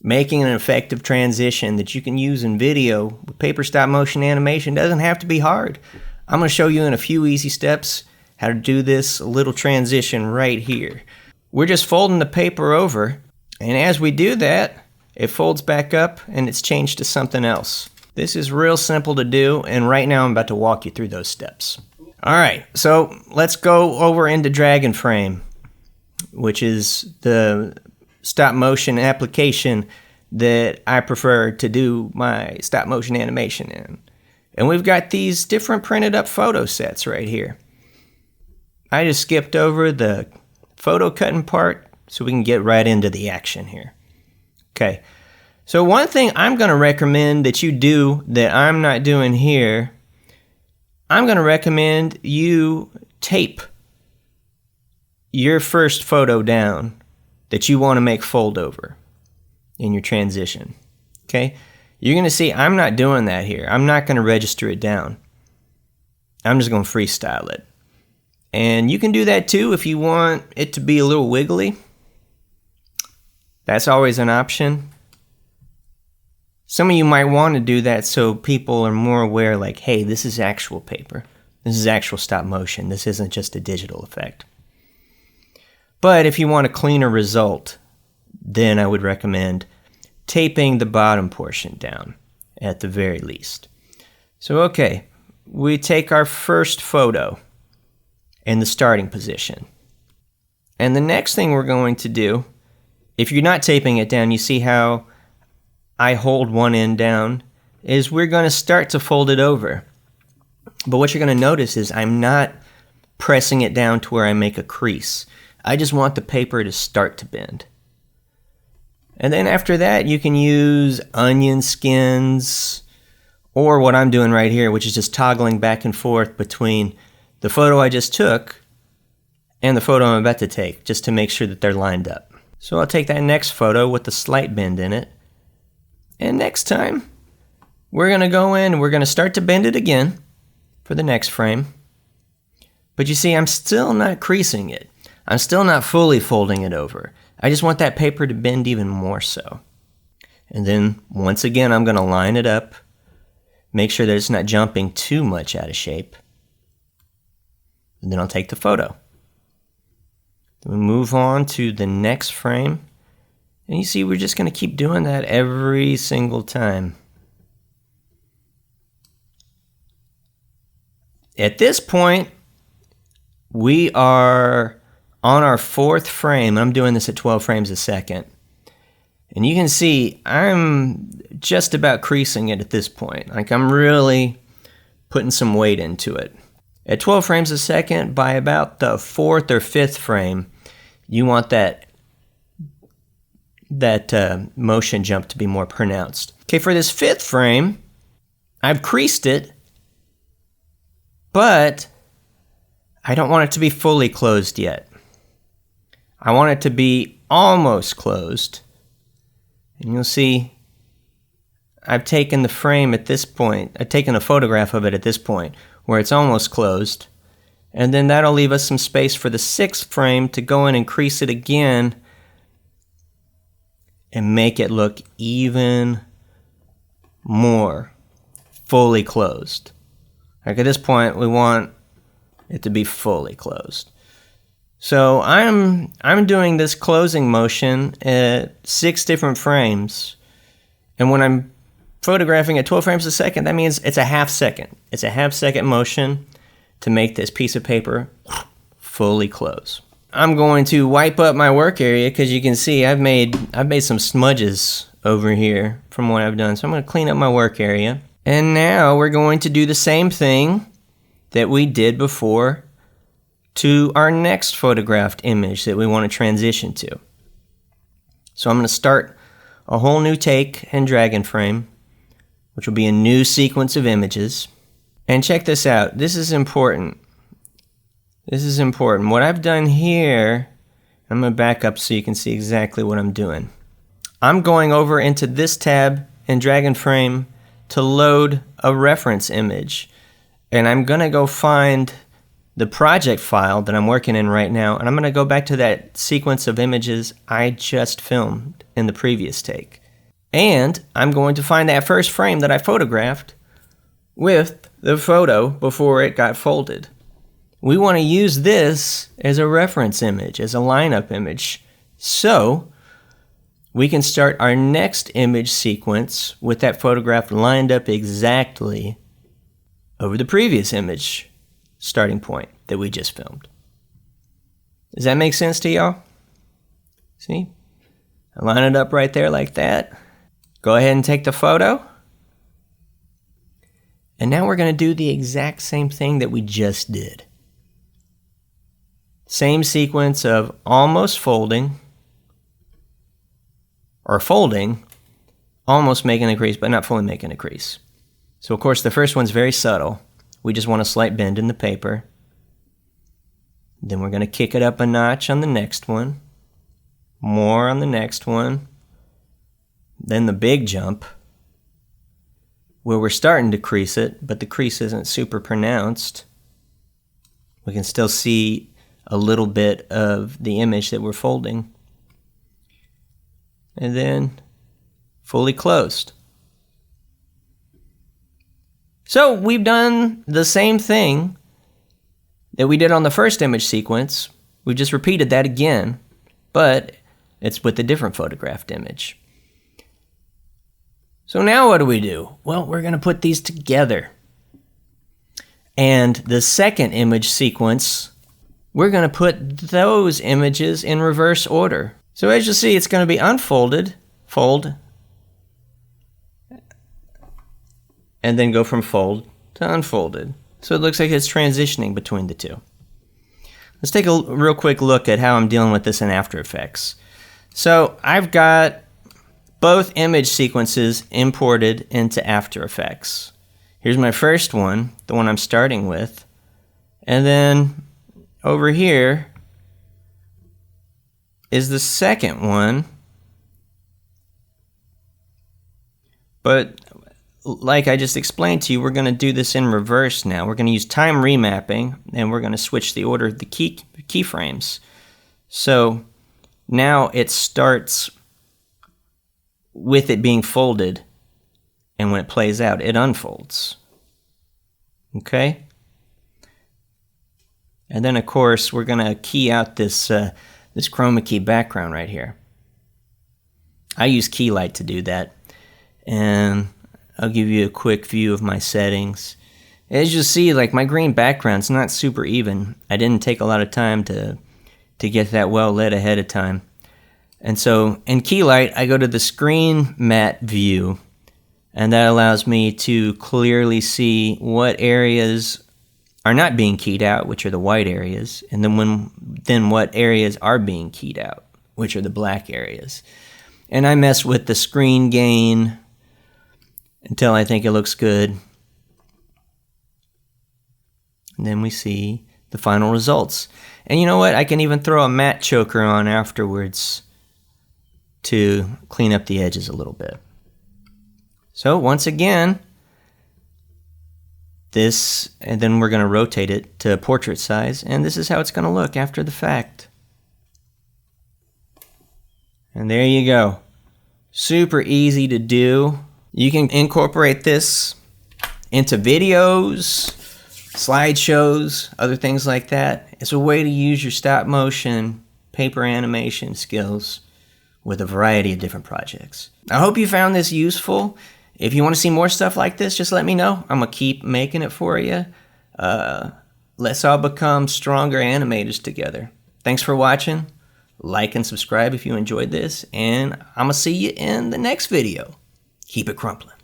making an effective transition that you can use in video with paper stop motion animation doesn't have to be hard. I'm going to show you in a few easy steps how to do this little transition right here. We're just folding the paper over, and as we do that, it folds back up and it's changed to something else. This is real simple to do, and right now I'm about to walk you through those steps. Alright, so let's go over into drag and frame, which is the stop motion application that I prefer to do my stop motion animation in. And we've got these different printed up photo sets right here. I just skipped over the photo cutting part so we can get right into the action here. Okay, so one thing I'm going to recommend that you do that I'm not doing here, I'm going to recommend you tape your first photo down that you want to make fold over in your transition. Okay, you're going to see I'm not doing that here. I'm not going to register it down. I'm just going to freestyle it. And you can do that too if you want it to be a little wiggly. That's always an option. Some of you might want to do that so people are more aware, like, hey, this is actual paper. This is actual stop motion. This isn't just a digital effect. But if you want a cleaner result, then I would recommend taping the bottom portion down at the very least. So, okay, we take our first photo in the starting position. And the next thing we're going to do, if you're not taping it down, you see how I hold one end down, is we're going to start to fold it over. But what you're going to notice is I'm not pressing it down to where I make a crease. I just want the paper to start to bend. And then after that, you can use onion skins, or what I'm doing right here, which is just toggling back and forth between the photo I just took and the photo I'm about to take, just to make sure that they're lined up. So I'll take that next photo with the slight bend in it, and next time we're going to go in and we're going to start to bend it again for the next frame. But you see, I'm still not creasing it. I'm still not fully folding it over. I just want that paper to bend even more so. And then once again, I'm going to line it up, make sure that it's not jumping too much out of shape. And then I'll take the photo. Then we move on to the next frame. And you see, we're just going to keep doing that every single time. At this point, we are on our fourth frame. I'm doing this at 12 frames a second. And you can see I'm just about creasing it at this point. Like, I'm really putting some weight into it. At 12 frames a second, by about the fourth or fifth frame, you want that motion jump to be more pronounced. Okay, for this fifth frame, I've creased it, but I don't want it to be fully closed yet. I want it to be almost closed. And you'll see I've taken the frame at this point, I've taken a photograph of it at this point, where it's almost closed. And then that'll leave us some space for the sixth frame to go in and crease it again and make it look even more fully closed. Like, at this point, we want it to be fully closed. So I'm doing this closing motion at 6 different frames. And when I'm photographing at 12 frames a second, that means it's a half second. It's a half second motion to make this piece of paper fully close. I'm going to wipe up my work area because you can see I've made some smudges over here from what I've done. So I'm going to clean up my work area. And now we're going to do the same thing that we did before to our next photographed image that we want to transition to. So I'm going to start a whole new take and drag and frame, which will be a new sequence of images. And check this out. This is important. This is important. What I've done here, I'm going to back up so you can see exactly what I'm doing. I'm going over into this tab in drag and frame to load a reference image. And I'm going to go find the project file that I'm working in right now, and I'm going to go back to that sequence of images I just filmed in the previous take. And I'm going to find that first frame that I photographed with the photo before it got folded. We want to use this as a reference image, as a lineup image, so we can start our next image sequence with that photograph lined up exactly over the previous image starting point that we just filmed. Does that make sense to y'all? See? I line it up right there like that. Go ahead and take the photo. And now we're going to do the exact same thing that we just did. Same sequence of almost folding, or folding, almost making a crease, but not fully making a crease. So of course the first one's very subtle. We just want a slight bend in the paper. Then we're going to kick it up a notch on the next one. More on the next one. Then the big jump, where we're starting to crease it, but the crease isn't super pronounced. We can still see a little bit of the image that we're folding. And then fully closed. So we've done the same thing that we did on the first image sequence. We just repeated that again, but it's with a different photographed image. So now what do? Well, we're going to put these together. And the second image sequence, we're going to put those images in reverse order. So as you see, it's going to be unfolded, fold, and then go from fold to unfolded. So it looks like it's transitioning between the two. Let's take a real quick look at how I'm dealing with this in After Effects. So I've got both image sequences imported into After Effects. Here's my first one, the one I'm starting with. And then over here is the second one. But like I just explained to you, we're going to do this in reverse now. We're going to use time remapping, and we're going to switch the order of the keyframes. So now it starts with it being folded, and when it plays out, it unfolds. Okay? And then, of course, we're going to key out this chroma key background right here. I use Keylight to do that. And I'll give you a quick view of my settings. As you see, like, my green background's not super even. I didn't take a lot of time to get that well lit ahead of time. And so in Keylight, I go to the screen matte view, and that allows me to clearly see what areas are not being keyed out, which are the white areas, and then what areas are being keyed out, which are the black areas. And I mess with the screen gain until I think it looks good. And then we see the final results. And you know what? I can even throw a matte choker on afterwards to clean up the edges a little bit. So once again, this, and then we're going to rotate it to portrait size, and this is how it's going to look after the fact. And there you go. Super easy to do. You can incorporate this into videos, slideshows, other things like that. It's a way to use your stop motion, paper animation skills with a variety of different projects. I hope you found this useful. If you want to see more stuff like this, just let me know. I'm going to keep making it for you. Let's all become stronger animators together. Thanks for watching. Like and subscribe if you enjoyed this, and I'm going to see you in the next video. Keep it crumpling.